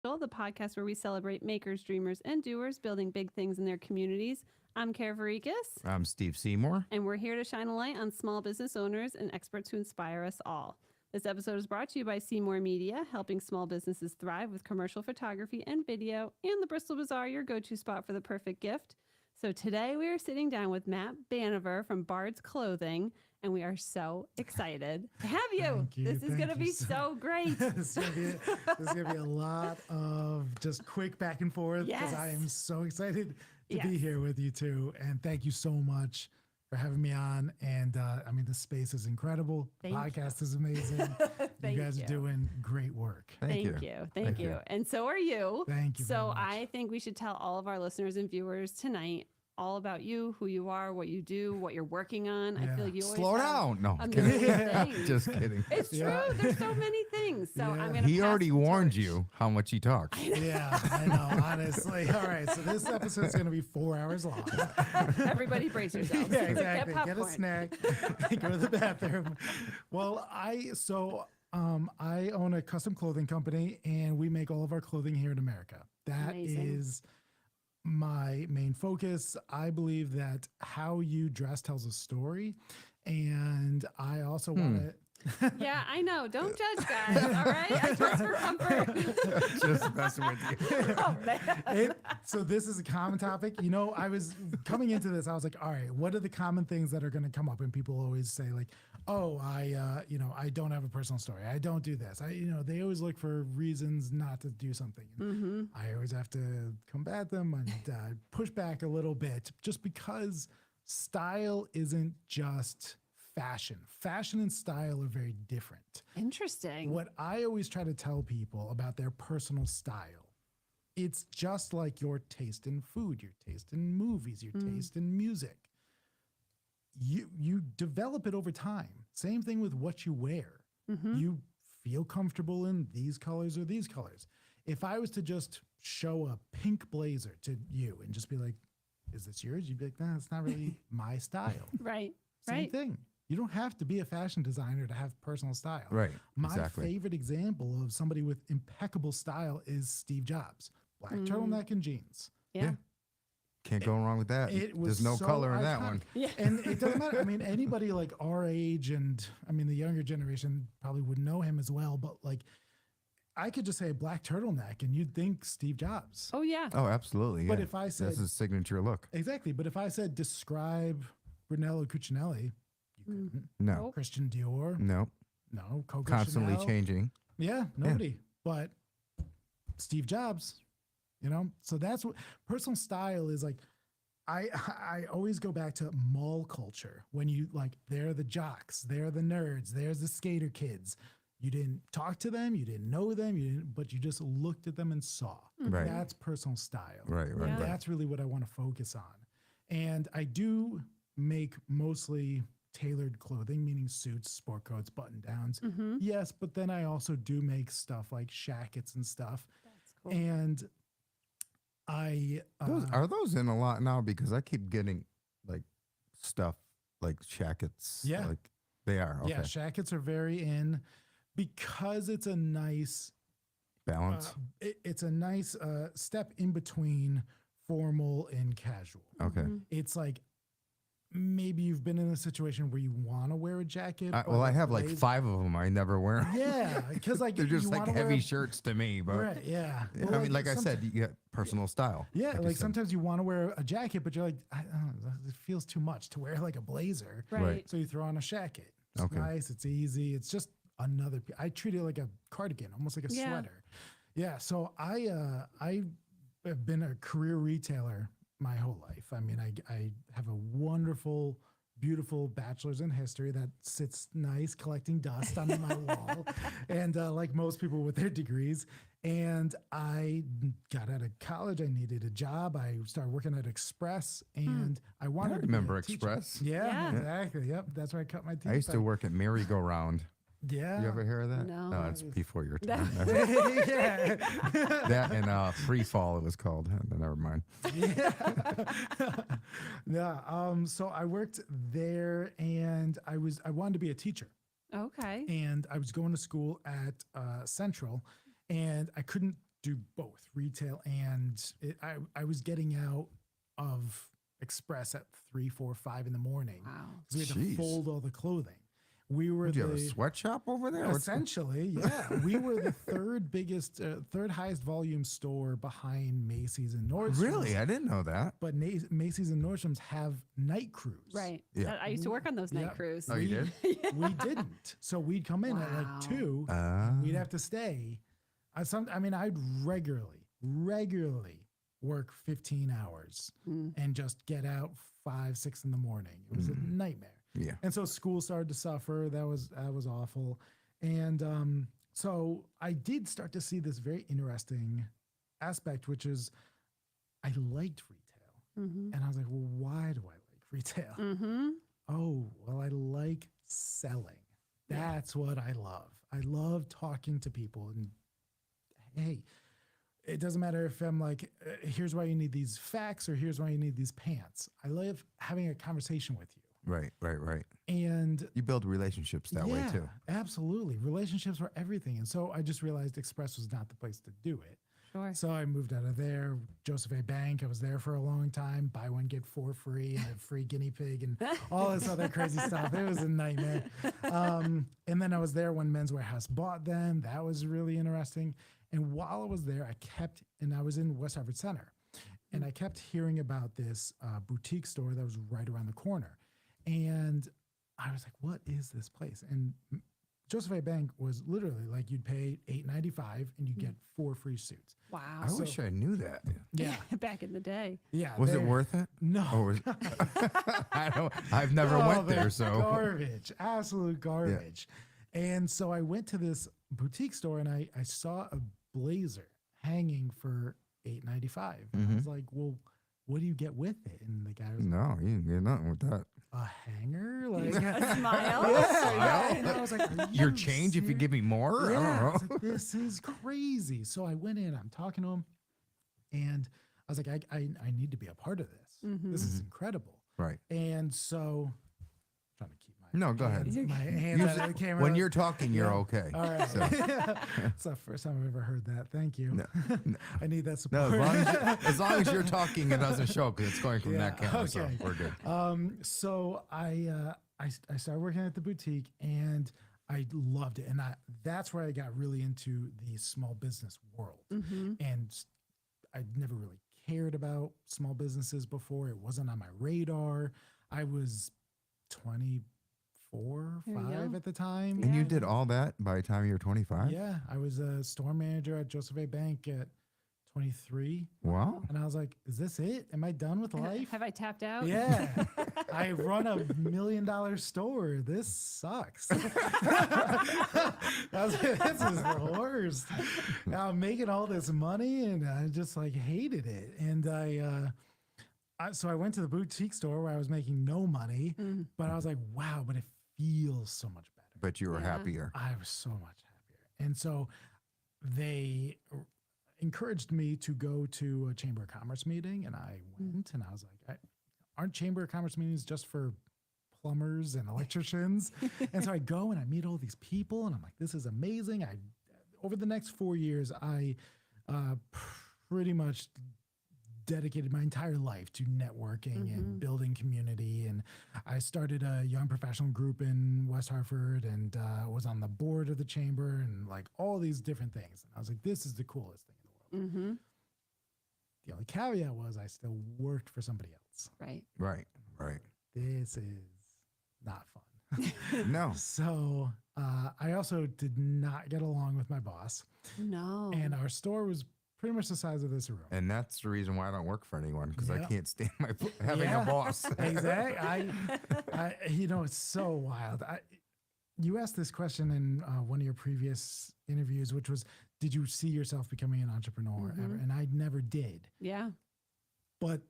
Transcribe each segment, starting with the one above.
The podcast where we celebrate makers, dreamers, and doers building big things in their communities. I'm Kara Varikis. I'm Steve Seymour. And we're here to shine a light on small business owners and experts who inspire us all. This episode is brought to you by Seymour Media, helping small businesses thrive with commercial photography and video, and the Bristol Bazaar, your go-to spot for the perfect gift. So today we are sitting down with Matt Banever from Bards Clothing, and we are so excited to have you. This is going to be so great. This is going to be a lot of just quick back and forth because I am so excited to be here with you two. And thank you so much for having me on. And I mean, the space is incredible. The podcast is amazing. You guys are doing great work. Thank you. Thank you. And so are you. Thank you. So I think we should tell all of our listeners and viewers tonight all about you, who you are, what you do, what you're working on. I feel like you always slow down. No, just kidding. It's true. There's so many things. So I'm gonna. He already warned you how much he talks. Yeah, I know. Honestly. All right. So this episode is going to be 4 hours long. Everybody brace yourselves. Yeah, exactly. Get a snack. Go to the bathroom. Well, I own a custom clothing company, and we make all of our clothing here in America. That is my main focus. I believe that how you dress tells a story, and I also want to. Yeah, I know. Don't judge, guys. All right, I dress for comfort. Just messing with you. Oh, man. So this is a common topic. You know, I was coming into this. I was like, all right, what are the common things that are going to come up? And people always say like, oh, I don't have a personal story. I don't do this. They always look for reasons not to do something. Mm-hmm. I always have to combat them and push back a little bit just because style isn't just fashion. Fashion and style are very different. Interesting. What I always try to tell people about their personal style, it's just like your taste in food, your taste in movies, your taste in music. You develop it over time. Same thing with what you wear. Mm-hmm. You feel comfortable in these colors or these colors. If I was to just show a pink blazer to you and just be like, is this yours? You'd be like, nah, it's not really my style. Right. Same thing. You don't have to be a fashion designer to have personal style. Right. My favorite example of somebody with impeccable style is Steve Jobs. Black turtleneck and jeans. Yeah. Can't go wrong with that. There's no color in that one. Yeah. And it doesn't matter. I mean, anybody like our age and I mean, the younger generation probably would know him as well. But like, I could just say black turtleneck and you'd think Steve Jobs. Oh, yeah. Oh, absolutely. But if I said. That's his signature look. Exactly. But if I said describe Brunello Cucinelli, you couldn't. No. Christian Dior. No. No. Coco Constantly Chanel. changing. Yeah. Nobody. But Steve Jobs. So that's what personal style is like. I always go back to mall culture when you like, they're the jocks, they're the nerds, there's the skater kids. You didn't talk to them, you didn't know them, but you just looked at them and saw. Right. That's personal style. Right. Yeah. That's really what I want to focus on. And I do make mostly tailored clothing, meaning suits, sport coats, button downs. Mm-hmm. Yes, but then I also do make stuff like shackets and stuff. That's cool. And are those in a lot now? Because I keep getting like stuff like shackets. Yeah. Like they are. Okay. Yeah, shackets are very in because it's a nice balance. It's a nice step in between formal and casual. Okay. Mm-hmm. It's like maybe you've been in a situation where you want to wear a jacket. I have like 5 of them. I never wear them. Yeah, because like they're just you like heavy shirts to me. But right, yeah. I mean, like I said, you get personal style. Yeah, like sometimes you want to wear a jacket, but you're like, I don't know, it feels too much to wear like a blazer. Right. So you throw on a shacket. It's nice. It's easy. It's just another. I treat it like a cardigan, almost like a sweater. Yeah. So I have been a career retailer my whole life. I mean, I have a wonderful, beautiful bachelor's in history that sits nice collecting dust on my wall. And like most people with their degrees. And I got out of college. I needed a job. I started working at Express and I wanted to remember be a teacher. Express. Yeah, exactly. Yep. That's where I cut my teeth. I used to work at Merry Go Round. Yeah. You ever hear of that? No. It's before your time. Yeah. That and Free Fall, it was called. Never mind. Yeah. So I worked there and I wanted to be a teacher. Okay. And I was going to school at Central and I couldn't do both retail and I was getting out of Express at 3, 4, 5 in the morning. Wow. So we had Jeez. to fold all the clothing. We were Did you have a sweatshop over there? essentially, yeah. We were the third highest volume store behind Macy's and Nordstrom's. Really? I didn't know that. But Macy's and Nordstrom's have night crews. Right. Yeah. I used to work on those night Yeah. crews. Oh, you did? We didn't. So we'd come in at like Wow. 2. We'd have to stay. I'd regularly work 15 hours and just get out 5, 6 in the morning. It was a nightmare. Yeah. And so school started to suffer. That was awful. And so I did start to see this very interesting aspect, which is I liked retail. Mm-hmm. And I was like, well, why do I like retail? Mm-hmm. Oh, well, I like selling. That's what I love. I love talking to people. And hey, it doesn't matter if I'm like, here's why you need these facts or here's why you need these pants. I love having a conversation with you. Right. And You build relationships that way too. Absolutely. Relationships were everything. And so I just realized Express was not the place to do it. Sure. So I moved out of there. Joseph A. Bank, I was there for a long time. Buy one, get 4 free, and a free guinea pig, and all this other crazy stuff. It was a nightmare. And then I was there when Men's Warehouse bought them. That was really interesting. And while I was there, I was in West Hartford Center, and I kept hearing about this boutique store that was right around the corner. And I was like, what is this place? And Joseph A. Bank was literally like you'd pay $8.95 and you get 4 free suits. Wow. I wish I knew that. Yeah. Back in the day. Yeah. Was it worth it? No. Or was, I've never went there, so Garbage. Absolute garbage. And so I went to this boutique store and I saw a blazer hanging for $8.95. I was like, well, what do you get with it? And the guy was like, no, you can get nothing with that. a hanger? Like A smile. yeah. And I was like, are Your you change if you serious? give me more? I Yeah, I don't was know. like, this is crazy. So I went in, I'm talking to him, and I was like, I need to be a part of this. This is incredible. Right. And so, trying to keep my No, go ahead. my hands out of the camera. When you're talking, you're Yeah. okay. All right. So, It's the first time I've ever heard that. Thank you. no, I need that no, support. as long as you're talking, it doesn't show because it's going from that Yeah, camera. So okay. we're good. So I started working at the boutique and I loved it. And that's where I got really into the small business world. And I'd never really cared about small businesses before. It wasn't on my radar. I was 24, There you 5 go. at the time. And you did all that by the time you were 25? Yeah, I was a store manager at Joseph A. Bank at 23. Wow. And I was like, is this it? Am I done with life? Have I tapped out? Yeah. I run a $1 million store. This sucks. This is the worst. Now I'm making all this money and I just like hated it. And so I went to the boutique store where I was making no money, but I was like, wow, but it feels so much better. But you were happier. I was so much happier. And so they encouraged me to go to a Chamber of Commerce meeting, and I went, and I was like, aren't Chamber of Commerce meetings just for plumbers and electricians? And so I go and I meet all these people, and I'm like, this is amazing. Over the next 4 years, I pretty much dedicated my entire life to networking and building community. And I started a young professional group in West Hartford and was on the board of the chamber and like all these different things. And I was like, this is the coolest thing in the world. The only caveat was I still worked for somebody else. Right. Right. This is not fun. No. So I also did not get along with my boss. No. And our store was pretty much the size of this room. And that's the reason why I don't work for anyone because I Yep. can't stand having Yeah. a boss. Exactly. I it's so wild. You asked this question in one of your previous interviews, which was, did you see yourself becoming an entrepreneur ever? And I never did. Yeah. But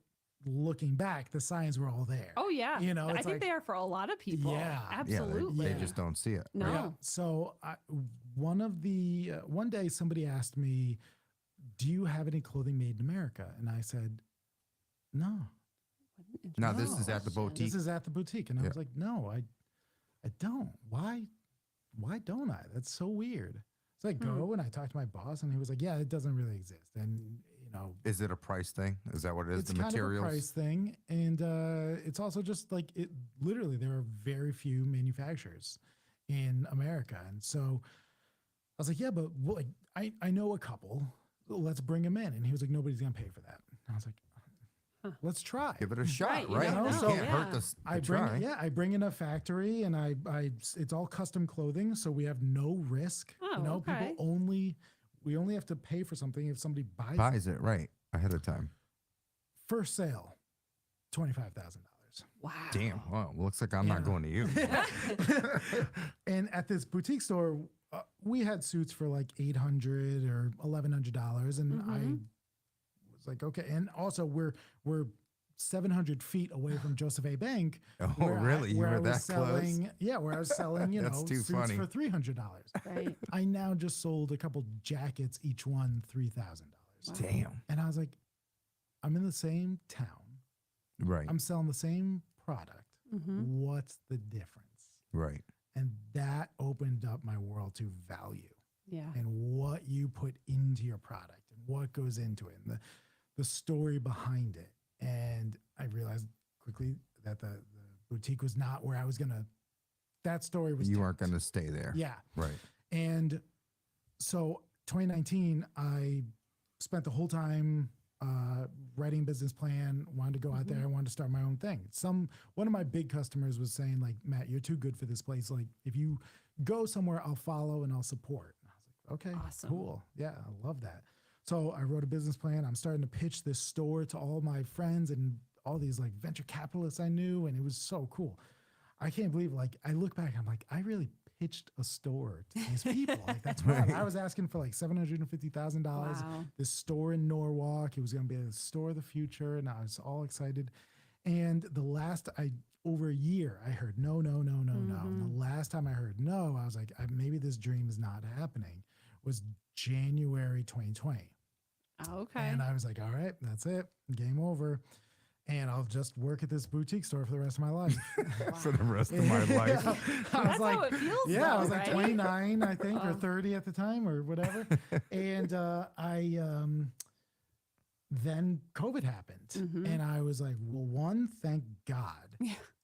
looking back, the signs were all there. Oh, yeah. You know, I it's think like- they are for a lot of people. Yeah. Absolutely. They just don't see it. No. right? Yeah. So one day somebody asked me, do you have any clothing made in America? And I said, no. Now, this is at the boutique. This is at the boutique. And I Yeah. was like, no, I don't. Why don't I? That's so weird. So I go and I talked to my boss, and he was like, yeah, it doesn't really exist. And, you know, Is it a price thing? Is that what it is? it's The kind materials? of a price thing. And it's also just like it literally, there are very few manufacturers in America. And so I was like, yeah, but well, like, I know a couple. Let's bring them in. And he was like, nobody's going to pay for that. And I was like, let's try. Give it a shot, Right, you right? never You know. can't Yeah. hurt this. I bring in a factory, and it's all custom clothing, so we have no risk. Oh, you know, okay. we only have to pay for something if somebody buys it. Buys it right ahead of time. First sale, $25,000. Wow. Damn. Well, looks like I'm not Yeah. going to you. And at this boutique store, we had suits for like $800 or $1,100, and I was like, okay. And also, we're 700 feet away from Joseph A. Bank. Oh, where really? You where were I was that close? selling, yeah, where I was selling, you That's know, too suits funny. for $300. Right. I now just sold a couple jackets, each one $3,000. Wow. Damn. And I was like, I'm in the same town. Right. I'm selling the same product. Mm-hmm. What's the difference? Right. And that opened up my world to value Yeah. and what you put into your product and what goes into it and the story behind it. And I realized quickly that the boutique was not where I was going to, that story was You aren't tapped. going to stay there. Yeah. Right. And so 2019, I spent the whole time writing business plan, wanted to go out there. I wanted to start my own thing. One of my big customers was saying like, Matt, you're too good for this place. Like if you go somewhere, I'll follow and I'll support. And I was like, okay, Awesome. cool. Yeah, I love that. So I wrote a business plan. I'm starting to pitch this store to all my friends and all these like venture capitalists I knew. And it was so cool. I can't believe, like, I look back, I'm like, I really pitched a store to these people. Like, that's wild. I was asking for like $750,000. Wow. This store in Norwalk. It was going to be a store of the future. And I was all excited. And over a year, I heard no. And the last time I heard no, I was like, maybe this dream is not happening, was January 2020. Okay. And I was like, all right, that's it. Game over. And I'll just work at this boutique store for the rest of my life. For the rest of my life. I was That's like, how it feels. yeah, though, I was like right? 29, I think, or 30 at the time, or whatever. And then COVID happened, and I was like, well, one, thank God,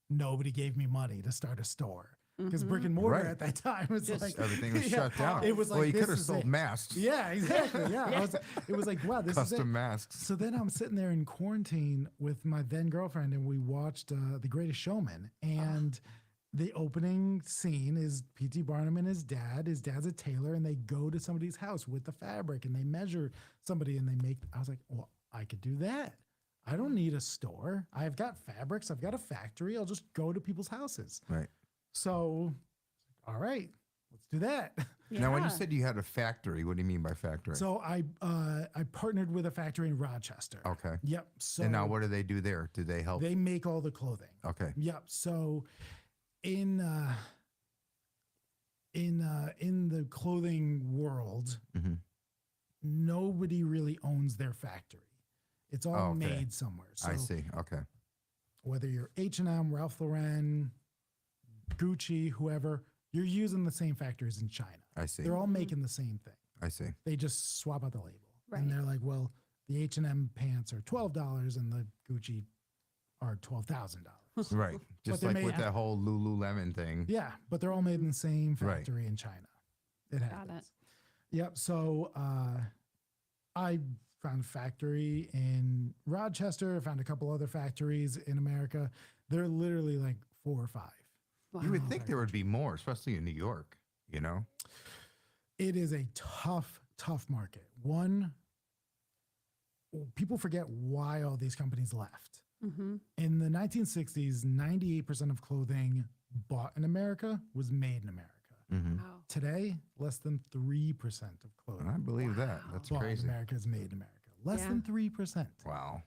nobody gave me money to start a store. Because brick and mortar Right. at that time was Just like Everything was yeah, shut down. It was like, well, you this could have is sold it. masks. Yeah, exactly. Yeah, it was like, wow, this is it. Custom masks. So then I'm sitting there in quarantine with my then girlfriend, and we watched The Greatest Showman. And the opening scene is P.T. Barnum and his dad. His dad's a tailor, and they go to somebody's house with the fabric, and they measure somebody, and they make. I was like, well, I could do that. I don't need a store. I've got fabrics. I've got a factory. I'll just go to people's houses. Right. So, all right, let's do that. Now, when you Yeah. said you had a factory, what do you mean by factory? So I partnered with a factory in Rochester. Okay. Yep. So And now what do they do there? Do they help? they make all the clothing. Okay. Yep. So in the clothing world, Mhm. nobody really owns their factory. It's all Oh, okay. made somewhere. So I see. Okay. whether you're H&M, Ralph Lauren, Gucci, whoever, you're using the same factories in China. I see. They're all making the same thing. I see. They just swap out the label. Right. And they're like, well, the H&M pants are $12 and the Gucci are $12,000. Right. Just they like may with have- that whole Lululemon thing. Yeah, but they're all made in the same Right. factory in China. It Got happens. it. Yep. So I found a factory in Rochester, found a couple other factories in America. They're literally like 4 or 5. Wow. You would think there would be more, especially in New York, you know? It is a tough market. One, people forget why all these companies left. Mm-hmm. In the 1960s, 98% of clothing bought in America was made in America. Mm-hmm. Wow. Today, less than 3% of clothing I believe that. Wow. That's bought in crazy. America is made in America. Less Yeah. than 3%. Wow.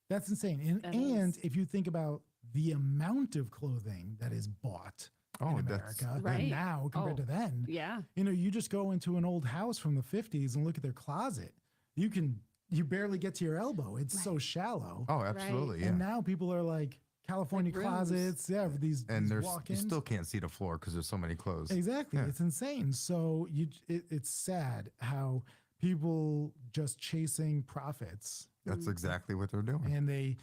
That's insane. That And is. if you think about the amount of clothing that is bought Oh, in that's America Right. now compared to then, Yeah. you just go into an old house from the 50s and look at their closet. You barely get to your elbow. It's so shallow. oh, absolutely. Yeah. And now people are like California Like rooms. closets. Yeah, these And you walk-ins. still can't see the floor because there's so many clothes. Exactly. Yeah. It's insane. So it's sad how people just chasing profits, That's exactly what they're doing. and the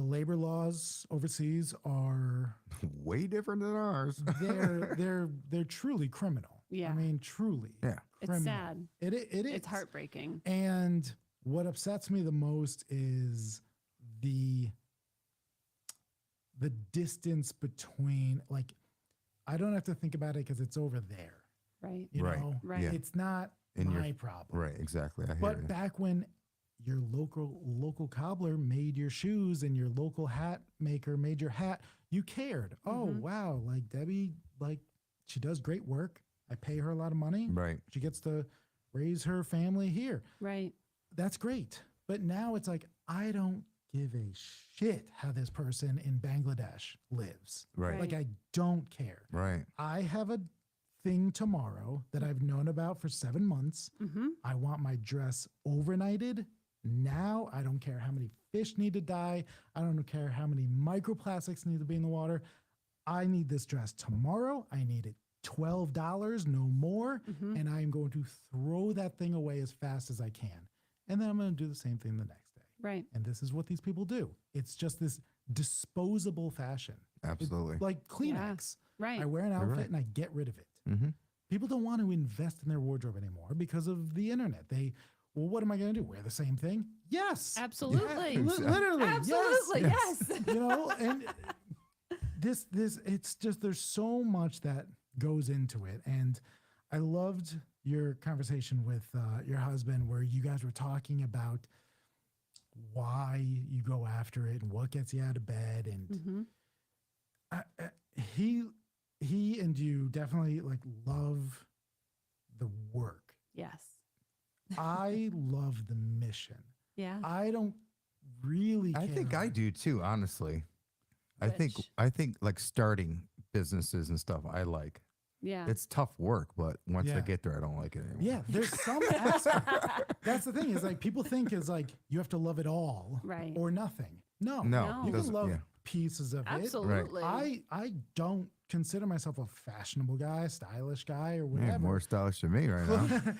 labor laws overseas are Way different than ours. they're truly criminal. Yeah. I mean, truly. Yeah. It's criminal. sad. It is. It's heartbreaking. And what upsets me the most is the distance between, like, I don't have to think about it because it's over there. Right. You Right. know, Right. Yeah. it's not In your- my problem. Right, exactly. I hear But you. back when your local cobbler made your shoes and your local hat maker made your hat, you cared. Oh, Mhm. wow. Like Debbie, like she does great work. I pay her a lot of money. Right. She gets to raise her family here. Right. That's great. But now it's like, I don't give a shit how this person in Bangladesh lives. Right. Like, I don't care. Right. I have a thing tomorrow that I've known about for 7 months. Mm-hmm. I want my dress overnighted now. I don't care how many fish need to die. I don't care how many microplastics need to be in the water. I need this dress tomorrow. I need it $12, no more. Mm-hmm. And I am going to throw that thing away as fast as I can. And then I'm going to do the same thing the next day. Right. And this is what these people do. It's just this disposable fashion. Absolutely. Like Kleenex. Right. I wear an outfit right. and I get rid of it. Mm-hmm. People don't want to invest in their wardrobe anymore because of the internet. Well, what am I going to do? Wear the same thing? Yes. Absolutely. Literally. Absolutely. Yes. Yes. You know, and this, it's just, there's so much that goes into it. And I loved your conversation with your husband where you guys were talking about why you go after it and what gets you out of bed. And Mm-hmm. he and you definitely like love the work. Yes. I love the mission. Yeah. I don't really I think care. I do too, honestly. I think Which- like starting businesses and stuff I like. Yeah. It's tough work, but once I Yeah. get there I don't like it anymore. Yeah, there's some aspect. That's the thing is like people think is like you have to love it all Right. or nothing. No. No, You can doesn't- love yeah. pieces of Absolutely. it. I don't consider myself a fashionable guy, stylish guy, or You're whatever. more stylish than me right now.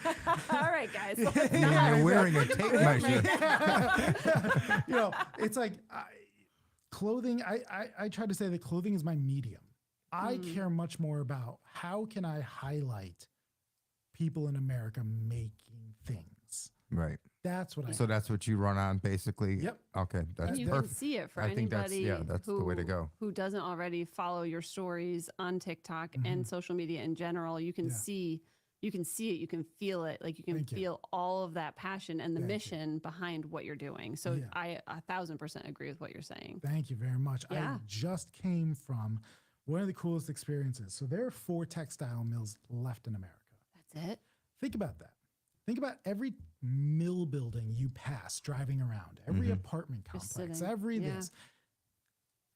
All right, guys. You're wearing a tape measure. You know, it's like clothing. I try to say that clothing is my medium. I care much more about how can I highlight people in America making things. Right. That's what I. So that's what you run on basically? Yep. Okay. That's And you perfect. can see it for I think that's- anybody yeah, that's the way to go. who doesn't already follow your stories on TikTok and social media in general. You can Yeah. see it, you can feel it. Like you can Thank you. feel all of that passion and the Thank you. mission behind what you're doing. So Yeah. I 1,000% agree with what you're saying. Thank you very much. Yeah. I just came from one of the coolest experiences. So there are 4 textile mills left in America. That's it. Think about that. Think about every mill building you pass driving around, every apartment Just complex, sitting. every Yeah. this,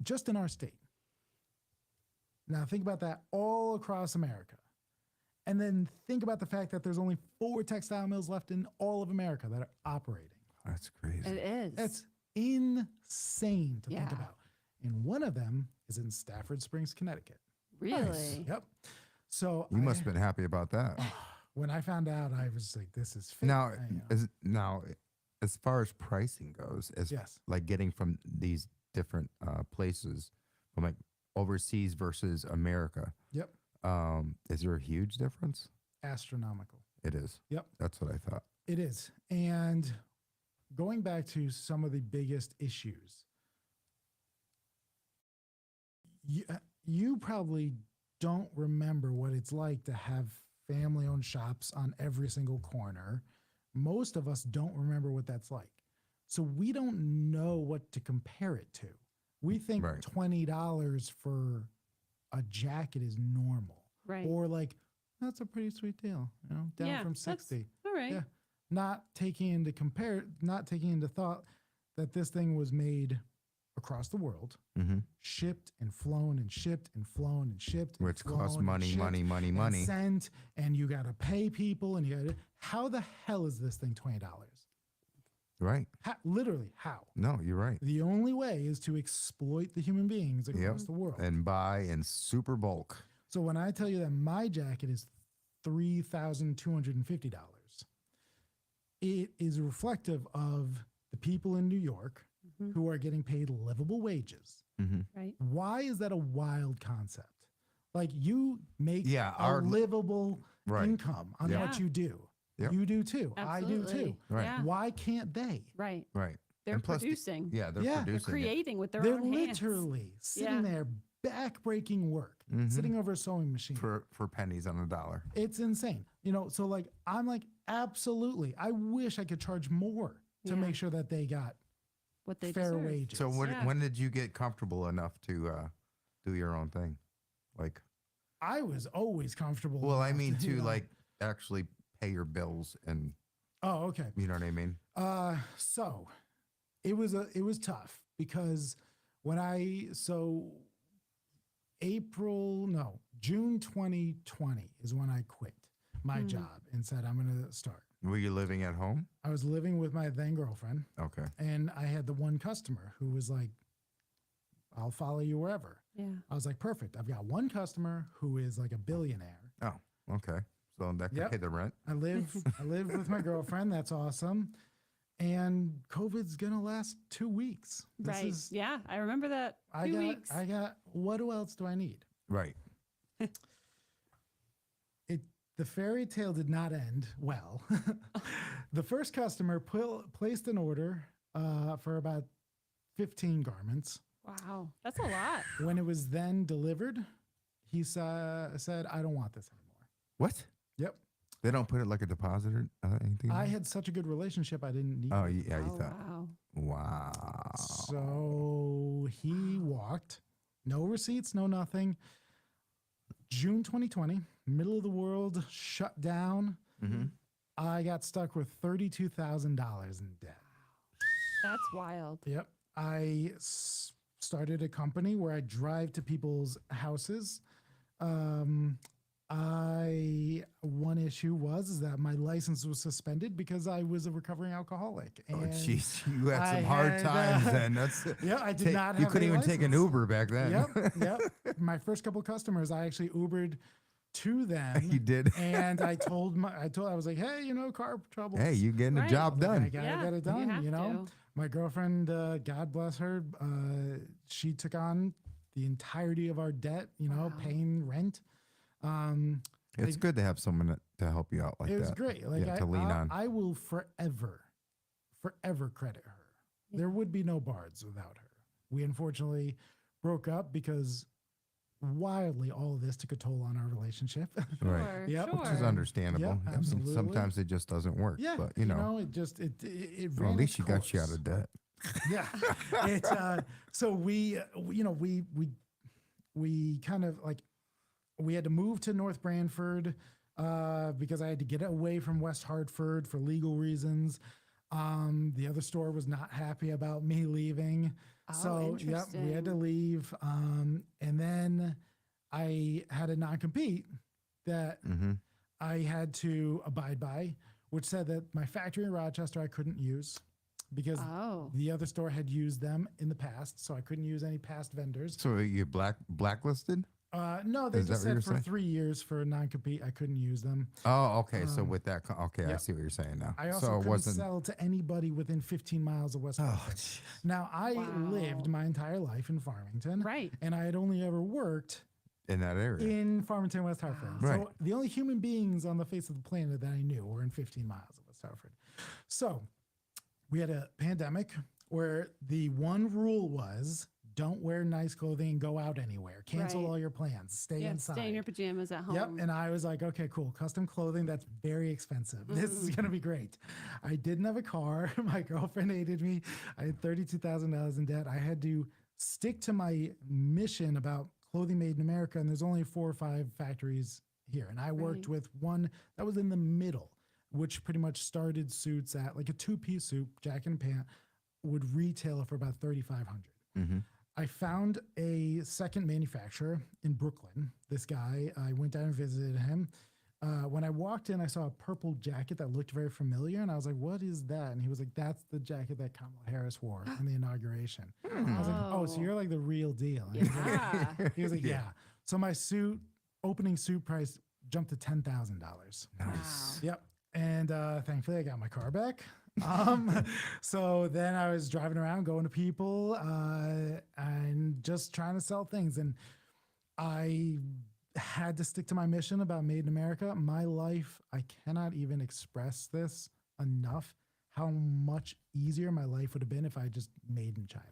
just in our state. Now think about that all across America. And then think about the fact that there's only 4 textile mills left in all of America that are operating. That's crazy. It is. That's insane to think Yeah. about. And one of them is in Stafford Springs, Connecticut. really. Yep. So You must have been happy about that. when I found out, I was like, this is fake. Now, I know. as far as pricing goes, as Yes. like getting from these different places, from like overseas versus America, Yep. is there a huge difference? Astronomical. It is. Yep. That's what I thought. It is. And going back to some of the biggest issues, you probably don't remember what it's like to have family-owned shops on every single corner. Most of us don't remember what that's like. So we don't know what to compare it to. We think Right. $20 for a jacket is normal. Right. Or like, that's a pretty sweet deal, you know, down Yeah, from that's- 60. All right. Yeah. Not taking into thought that this thing was made across the world, Mm-hmm. shipped and flown and shipped and flown and shipped, Which and flown costs and money, shipped money, money, and money. sent, and you got to pay people, and you got to. How the hell is this thing $20? Right. Literally, how? No, you're right. The only way is to exploit the human beings across the world. And buy in super bulk. So when I tell you that my jacket is $3,250, it is reflective of the people in New York who are getting paid livable wages. Right. Why is that a wild concept? Like, you make our livable income on what you do. Yep. You do too. Absolutely. I do too. Right. Yeah. Why can't they? Right. Right. They're And plus producing. they're Yeah. producing. They're creating with their They're own hands. literally sitting there, back-breaking work, sitting over a sewing machine. For pennies on a dollar. It's insane. You know, so like, I'm like, absolutely. I wish I could charge more to make sure that they got what they fair deserve. wages. So when did you get comfortable enough to do your own thing? Like, I was always comfortable. well, I enough mean you to know. like actually pay your bills and Oh, okay. you know what I mean? So it was tough because June 2020 is when I quit my job and said, I'm going to start. Were you living at home? I was living with my then girlfriend. Okay. And I had the one customer who was like, I'll follow you wherever. Yeah. I was like, perfect. I've got one customer who is like a billionaire. Oh, okay. So that could pay the rent. I live with my girlfriend. That's awesome. And COVID's gonna last 2 weeks. Right. Yeah. I remember that. 2 weeks. I got, what else do I need? Right. The fairy tale did not end well. The first customer placed an order for about 15 garments. Wow. That's a lot. When it was then delivered, he said, I don't want this anymore. What? Yep. They don't put it like a deposit or anything? I had such a good relationship, I didn't need Oh, it. yeah, you thought. Wow. Wow. So he walked, no receipts, no nothing. June 2020, middle of the world, shut down. I got stuck with $32,000 in debt. That's wild. Yep. I started a company where I drive to people's houses. One issue was that my license was suspended because I was a recovering alcoholic. Oh, And jeez. You had some I hard had, times then. That's yeah, I did not have You couldn't a even take an license. Uber back then. Yep. My first couple customers, I actually Ubered to them. You did. And I was like, hey, car trouble. Hey, you getting the Right. job done. I gotta get it done, have to. My girlfriend, God bless her, she took on the entirety of our debt, paying rent. It's good to have someone to help you out like that. It was great. Like to lean on. I will forever credit her. Yeah. There would be no Bards without her. We unfortunately broke up because wildly all of this took a toll on our relationship. Right. Sure, Yep. sure. Which is understandable. Yep, And absolutely. sometimes it just doesn't work. Yeah. But, it well, ran at least its she got you out course. of debt. Yeah. So we kind of like, we had to move to North Brantford because I had to get away from West Hartford for legal reasons. The other store was not happy about me leaving. Oh, So, yep, we had to interesting. leave. And then I had a non-compete that I had to abide by, which said that my factory in Rochester I couldn't use because Oh. the other store had used them in the past, so I couldn't use any past vendors. So you blacklisted? No, they Is that just what you're said for saying? 3 years for a non-compete, I couldn't use them. Oh, okay. So with that, okay, I yep. see what you're saying now. I also so it couldn't wasn't. sell to anybody within 15 miles of West Oh, Hartford. jeez. Now, I Wow. lived my entire life in Farmington, Right. and I had only ever worked In that area. in Farmington, West Hartford. Right. So the only human beings on the face of the planet that I knew were in 15 miles of West Hartford. So we had a pandemic where the one rule was don't wear nice clothing and go out anywhere. Cancel Right. all your plans. Stay Yeah, inside. stay in your pajamas at home. Yep. And I was like, okay, cool. Custom clothing, that's very expensive. This is going to be great. I didn't have a car. My girlfriend hated me. I had $32,000 in debt. I had to stick to my mission about clothing made in America. And there's only 4 or 5 factories here. And I worked Right. with one that was in the middle, which pretty much started suits at like a 2-piece suit, jacket and pant, would retail for about $3,500. Mm-hmm. I found a second manufacturer in Brooklyn. This guy, I went down and visited him. when I walked in, I saw a purple jacket that looked very familiar, and I was like, "What is that?" And he was like, "That's the jacket that Kamala Harris wore in the inauguration." I was like, "Oh, so you're like the real deal." And Yeah. he was like, "Yeah." So my opening suit price jumped to $10,000. Nice. Yep. And thankfully, I got my car back. So then I was driving around, going to people, and just trying to sell things. And I had to stick to my mission about Made in America. My life, I cannot even express this enough, how much easier my life would have been if I just made in China,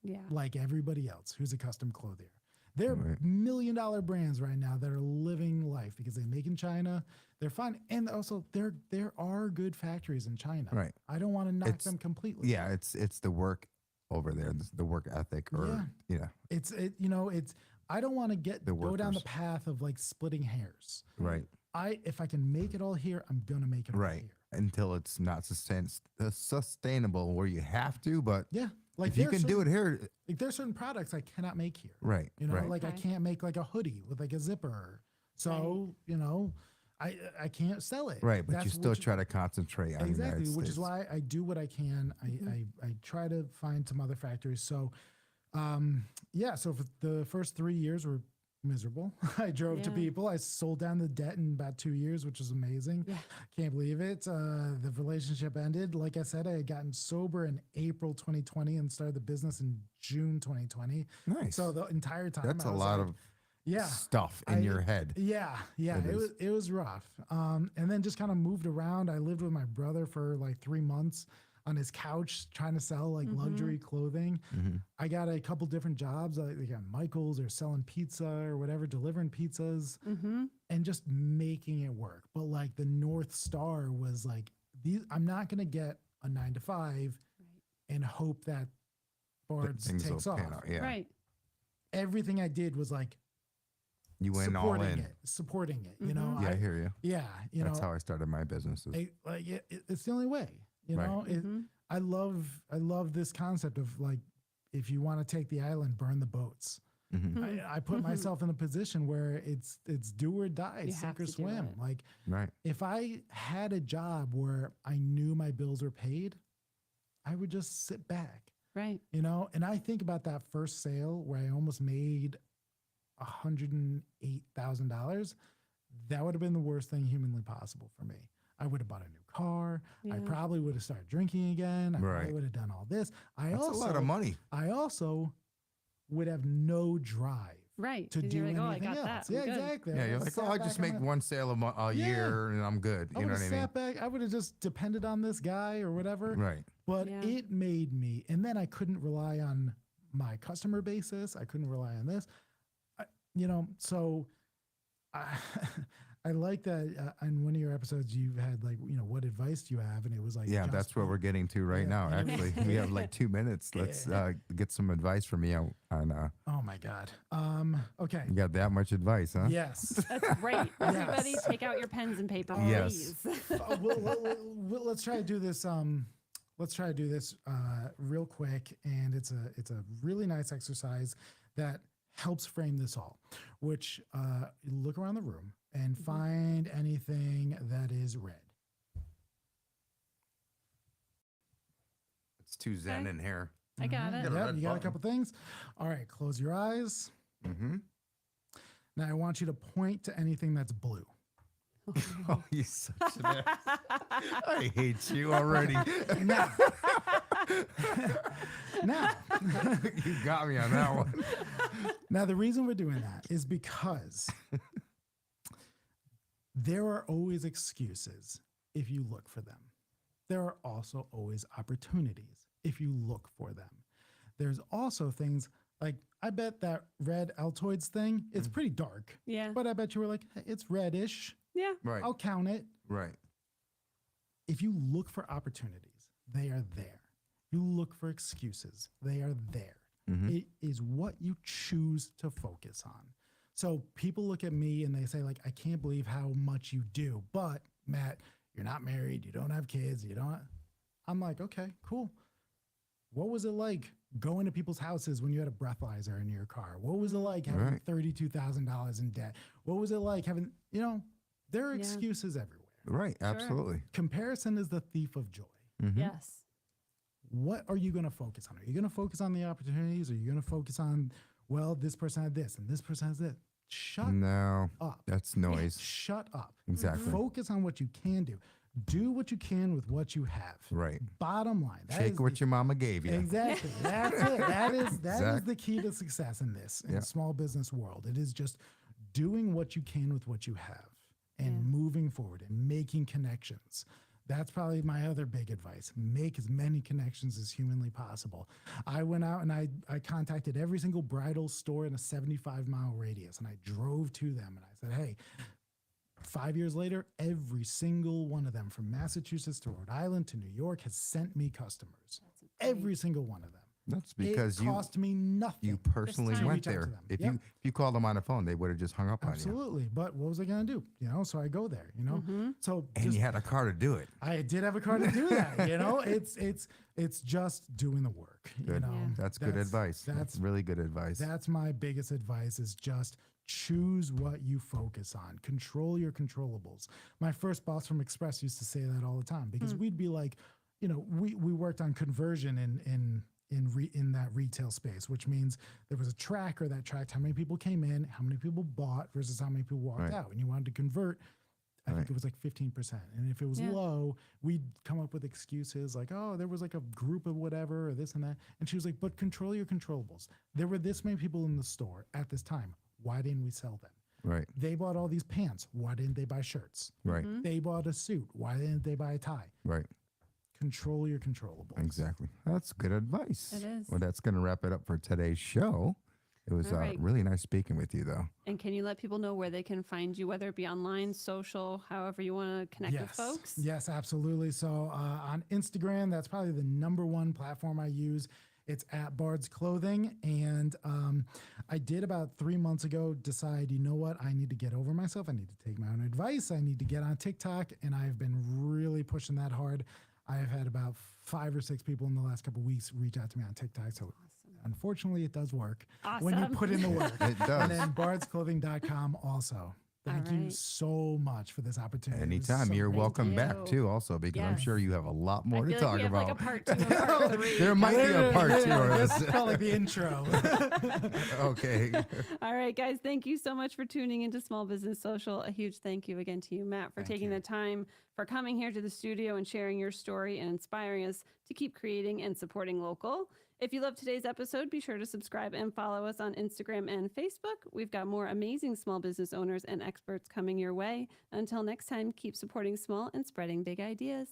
Yeah. like everybody else who's a custom clothier. There are Right. $1 million brands right now that are living life because they make in China. They're fine. And also there are good factories in China. Right. I don't want to knock It's- them completely. Yeah, it's the work over there, the work ethic, or It's I don't want to go down the workers. path of like splitting hairs. right, If I can make it all here, I'm gonna make it all right. here. Until it's not sustainable where you have to, but Yeah. Like if you can do it here, Like there's certain products I cannot make here. right, You know, right, like I Okay. can't make like a hoodie with like a zipper. So, I can't sell it. right. But That's you still which- try to concentrate on the Exactly, United which is States. why I do what I can. I try to find some other factories. So, so for the first 3 years were miserable. I drove to Yeah. people. I sold down the debt in about 2 years, which was amazing. Yeah. Can't believe it. The relationship ended. Like I said, I had gotten sober in April 2020 and started the business in June 2020. Nice. So the entire time That's I a was lot like, of yeah. stuff in your head. Yeah, It is. it was rough. And then just kind of moved around. I lived with my brother for like 3 months on his couch trying to sell like luxury clothing. Mhm. I got a couple different jobs, like at Michael's or selling pizza or whatever, delivering pizzas Mm-hmm. and just making it work. But like the North Star was like, I'm not going to get a 9 to 5 and hope that Bards Things takes will off. pan out. Yeah, Right. Everything I did was like you went all in. supporting it. You know, Mhm. Yeah, I hear you. yeah, you That's know, how I started my businesses. it's the only way. You Right. know, Mhm. I love this concept of like, if you want to take the island, burn the boats. Mhm. Mhm. I put myself in a position where it's do or die, You sink have or to do swim. it. Like Right. if I had a job where I knew my bills were paid, I would just sit back. Right. You know, and I think about that first sale where I almost made $108,000. That would have been the worst thing humanly possible for me. I would have bought a new car. I Yeah. probably would have started drinking again. I Right. probably would have done all this. That's a lot of money. I also would have no drive Right. to 'Cause do you're like, anything oh, I got else. that. Yeah, I'm good. exactly. Yeah, I you're would've like, sat I back just on make my- one sale a Yeah. year and I'm good. I You know would what have I mean? sat back. I would have just depended on this guy or whatever. Right. But Yeah. it made me, and then I couldn't rely on my customer basis. I couldn't rely on this, so I, I like that in one of your episodes, you had like, what advice do you have? And it was like, Yeah, just that's what we're getting to right Yeah. now. Actually, we have like 2 minutes. Let's get some advice from you on. oh my God. Okay. You got that much advice, huh? Yes. That's great. Everybody Yes. take out your pens and paper, Yes. please. Let's try to do this. Let's try to do this real quick, and it's a really nice exercise that helps frame this all. Which you look around the room and find anything that is red. It's too zen Okay. in here. I got it. Got a Yeah, red you got a button. couple things. All right, close your eyes. Mm-hmm. Now I want you to point to anything that's blue. Oh, you such an ass. I hate you already. Now, now, You got me on that one. now, the reason we're doing that is because there are always excuses if you look for them. There are also always opportunities if you look for them. There's also things like, I bet that red Altoids thing, it's pretty dark, Yeah. but I bet you were like, hey, it's reddish. Yeah. Right. I'll count it. Right. If you look for opportunities, they are there. You look for excuses, they are there. Mhm. It is what you choose to focus on. So people look at me and they say, like, I can't believe how much you do. But Matt, you're not married, you don't have kids, you don't. I'm like, okay, cool. What was it like going to people's houses when you had a breathalyzer in your car? What was it like having Right. $32,000 in debt? What was it like having, There are Yeah. excuses everywhere. Right. Sure. Absolutely. Comparison is the thief of joy. Mhm. Yes. What are you going to focus on? Are you going to focus on the opportunities? Are you going to focus on, well, this person had this and this person has this? Shut No, up. that's noise. Shut up. Exactly. Focus on what you can do. Do what you can with what you have. Right. Bottom line. That Take is what the- your mama gave you. Exactly. That's it. That is Exact- the key to success in this in Yeah. small business world. It is just doing what you can with what you have and Yeah. moving forward and making connections. That's probably my other big advice. Make as many connections as humanly possible. I went out and I contacted every single bridal store in a 75-mile radius, and I drove to them and I said, hey, 5 years later, every single one of them from Massachusetts to Rhode Island to New York has sent me customers. Every single one of them. That's because it cost me nothing. you personally time. went Reach out to there. them. If Yep. you called them on the phone, they would have just hung up on you. Absolutely. But what was I going to do? So I go there, So And just, you had a car to do it. I did have a car to do that, it's just doing the work, Good. Yeah. That's good advice. That's really good advice. That's my biggest advice is just choose what you focus on. Control your controllables. My first boss from Express used to say that all the time because we'd be like, we worked on conversion in that retail space, which means there was a tracker that tracked how many people came in, how many people bought versus how many people walked Right. out. And you wanted to convert, I think it was like 15%. And if it was Yeah. low, we'd come up with excuses like, oh, there was like a group of whatever or this and that. And she was like, but control your controllables. There were this many people in the store at this time. Why didn't we sell them? Right. They bought all these pants. Why didn't they buy shirts? Right. They bought a suit. Why didn't they buy a tie? Right. Control your controllables. Exactly. That's good advice. It is. Well, that's going to wrap it up for today's show. It was All right. really nice speaking with you, though. And can you let people know where they can find you, whether it be online, social, however you want to connect with folks? Yes, absolutely. So on Instagram, that's probably the #1 platform I use. It's at Bards Clothing. And I did about 3 months ago decide, you know what? I need to get over myself. I need to take my own advice. I need to get on TikTok. And I've been really pushing that hard. I've had about 5 or 6 people in the last couple of weeks reach out to me on TikTok. So unfortunately, it does work when you Awesome. put in the work. It does. And then bardsclothing.com also. Thank you right. so much for this opportunity. It was Anytime. so You're great. welcome back, you. too, also, because I'm Yes. sure you have a lot more I to feel talk like we have about. like a part 2 and part 3. There might be a part 2 of This this. is probably the intro. Okay. All right, guys, thank you so much for tuning into Small Business Social. A huge thank you again to you, Matt, for Thank taking you. the time, for coming here to the studio and sharing your story and inspiring us to keep creating and supporting local. If you love today's episode, be sure to subscribe and follow us on Instagram and Facebook. We've got more amazing small business owners and experts coming your way. Until next time, keep supporting small and spreading big ideas.